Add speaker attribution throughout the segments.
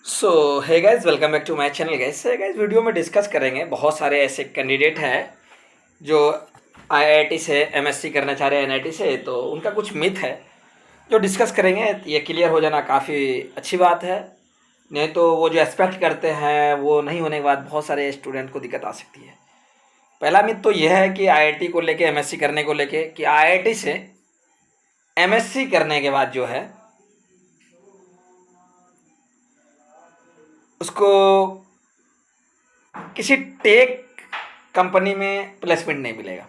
Speaker 1: So hey guys, welcome back to my channel guys. Guys, video में discuss करेंगे बहुत सारे ऐसे कैंडिडेट हैं जो आईआईटी से एमएससी करना चाह रहे हैं एनआईटी से, तो उनका कुछ मिथ है जो डिस्कस करेंगे। ये क्लियर हो जाना काफ़ी अच्छी बात है, नहीं तो वो जो एक्सपेक्ट करते हैं वो नहीं होने के बाद बहुत सारे स्टूडेंट को दिक्कत आ सकती है। पहला मिथ तो यह है कि आईआईटी को लेके, एमएससी करने को लेके, कि आईआईटी से एमएससी करने के बाद जो है उसको किसी टेक कंपनी में प्लेसमेंट नहीं मिलेगा,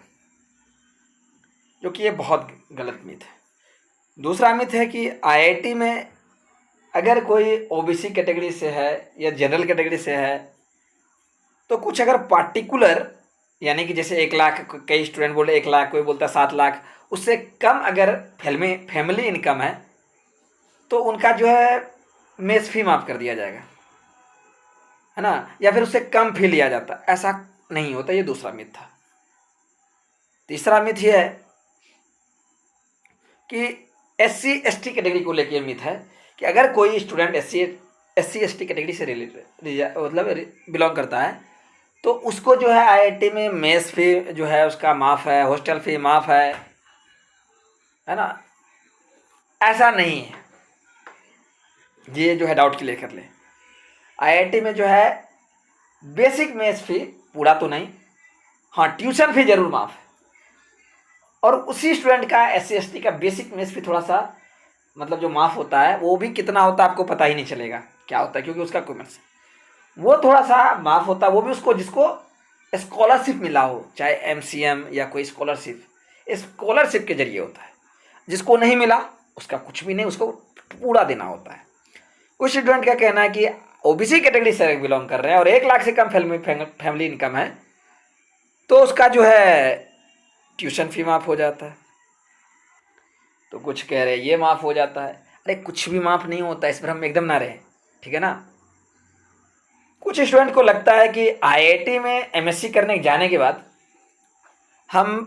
Speaker 1: जो कि ये बहुत गलत मिथ है। दूसरा मिथ है कि आईआईटी में अगर कोई ओबीसी कैटेगरी से है या जनरल कैटेगरी से है तो कुछ अगर पार्टिकुलर, यानी कि जैसे 1 लाख, कई स्टूडेंट बोले 1 लाख, कोई बोलता है 7 लाख, उससे कम अगर फैमिली इनकम है तो उनका जो है मेस फी माफ़ कर दिया जाएगा, है ना, या फिर उससे कम फी लिया जाता। ऐसा नहीं होता, ये दूसरा मिथ था। तीसरा मिथ ये है कि एससी एसटी कैटेगरी को लेकर मिथ है कि अगर कोई स्टूडेंट एससी एसटी कैटेगरी से रिलेटेड मतलब बिलोंग करता है तो उसको जो है आईआईटी में मेस फी जो है उसका माफ़ है, हॉस्टल फी माफ़ है ना। ऐसा नहीं है, ये जो है डाउट क्लियर कर ले। आईआईटी में जो है बेसिक मेस फी पूरा तो नहीं, हाँ ट्यूशन फी जरूर माफ़ है, और उसी स्टूडेंट का एससी एसटी का बेसिक मेस फी थोड़ा सा मतलब जो माफ़ होता है वो भी कितना होता है आपको पता ही नहीं चलेगा क्या होता है, क्योंकि उसका कॉमर्स वो थोड़ा सा माफ़ होता है। वो भी उसको जिसको स्कॉलरशिप मिला हो, चाहे एमसीएम या कोई स्कॉलरशिप के जरिए होता है। जिसको नहीं मिला उसका कुछ भी नहीं, उसको पूरा देना होता है। कुछ स्टूडेंट का कहना है कि ओबीसी कैटेगरी से बिलोंग कर रहे हैं और 1 लाख से कम फैमिली इनकम है तो उसका जो है ट्यूशन फी माफ़ हो जाता है। तो कुछ कह रहे हैं ये माफ़ हो जाता है। अरे कुछ भी माफ़ नहीं होता, इस पर हम एकदम ना रहे, ठीक है ना। कुछ स्टूडेंट को लगता है कि आईआईटी में एमएससी करने जाने के बाद हम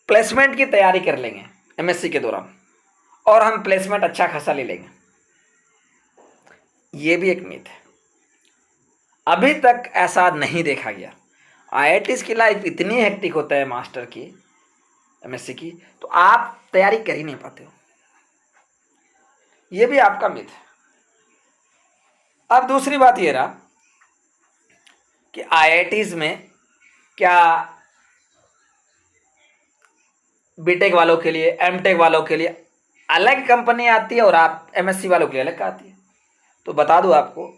Speaker 1: प्लेसमेंट की तैयारी कर लेंगे एमएससी के दौरान और हम प्लेसमेंट अच्छा खासा ले लेंगे। ये भी एक मिथ है, अभी तक ऐसा नहीं देखा गया। आईआईटी की लाइफ इतनी हेक्टिक होता है मास्टर की, एमएससी की, तो आप तैयारी कर ही नहीं पाते हो। ये भी आपका मिथ है। अब दूसरी बात ये रहा कि आईआईटीज में क्या बीटेक वालों के लिए, एमटेक वालों के लिए अलग कंपनी आती है और आप एमएससी वालों के लिए अलग आती है। तो बता दूं आपको,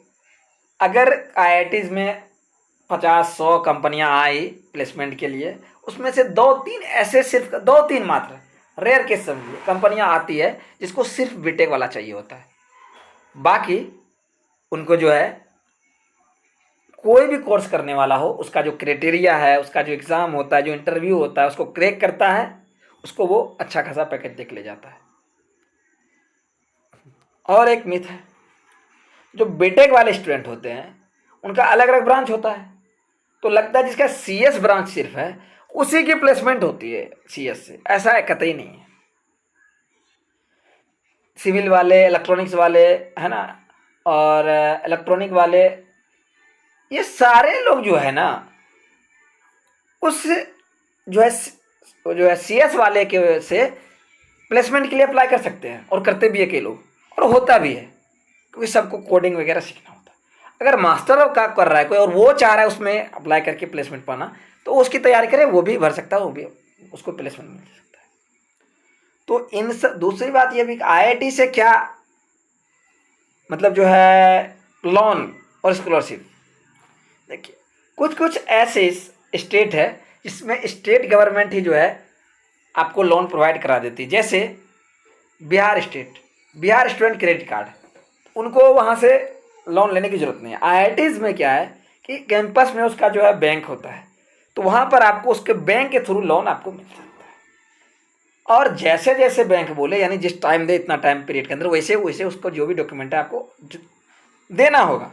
Speaker 1: अगर आईआईटीज में 50-100 कंपनियां आई प्लेसमेंट के लिए, उसमें से 2-3 ऐसे, सिर्फ 2-3 मात्र रेयर केस समझिए कंपनियां आती है जिसको सिर्फ बीटेक वाला चाहिए होता है। बाकी उनको जो है कोई भी कोर्स करने वाला हो, उसका जो क्राइटेरिया है, उसका जो एग्ज़ाम होता है, जो इंटरव्यू होता है, उसको क्रैक करता है, उसको वो अच्छा खासा पैकेज देके ले जाता है। और एक मिथ है, जो बीटेक वाले स्टूडेंट होते हैं उनका अलग अलग ब्रांच होता है, तो लगता है जिसका सीएस ब्रांच सिर्फ है उसी की प्लेसमेंट होती है सीएस से। ऐसा कतई नहीं है। सिविल वाले, इलेक्ट्रॉनिक्स वाले, है ना, और इलेक्ट्रॉनिक वाले, ये सारे लोग जो है ना उस जो है सीएस वाले के से प्लेसमेंट के लिए अप्लाई कर सकते हैं, और करते भी है कई लोग, और होता भी है, क्योंकि सबको कोडिंग वगैरह सीखना होता है। अगर मास्टर का कर रहा है कोई और वो चाह रहा है उसमें अप्लाई करके प्लेसमेंट पाना, तो उसकी तैयारी करे, वो भी भर सकता है, वो भी उसको प्लेसमेंट मिल सकता है। तो इन सब, दूसरी बात ये भी आईआईटी से क्या मतलब जो है लोन और स्कॉलरशिप। देखिए, कुछ कुछ ऐसे स्टेट है जिसमें स्टेट गवर्नमेंट ही जो है आपको लोन प्रोवाइड करा देती है। जैसे बिहार स्टूडेंट क्रेडिट कार्ड, उनको वहाँ से लोन लेने की ज़रूरत नहीं है। आईआईटीज़ में क्या है कि कैंपस में उसका जो है बैंक होता है, तो वहाँ पर आपको उसके बैंक के थ्रू लोन आपको मिल सकता है। और जैसे जैसे बैंक बोले, यानी जिस टाइम दे इतना टाइम पीरियड के अंदर, वैसे वैसे उसको जो भी डॉक्यूमेंट है आपको देना होगा।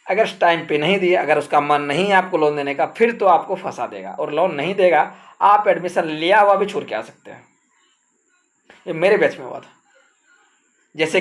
Speaker 1: अगर टाइम पे नहीं दिए, अगर उसका मन नहीं है आपको लोन देने का, फिर तो आपको फंसा देगा और लोन नहीं देगा। आप एडमिशन लिया हुआ भी छोड़ के आ सकते हैं। ये मेरे बैच में हुआ था। जैसे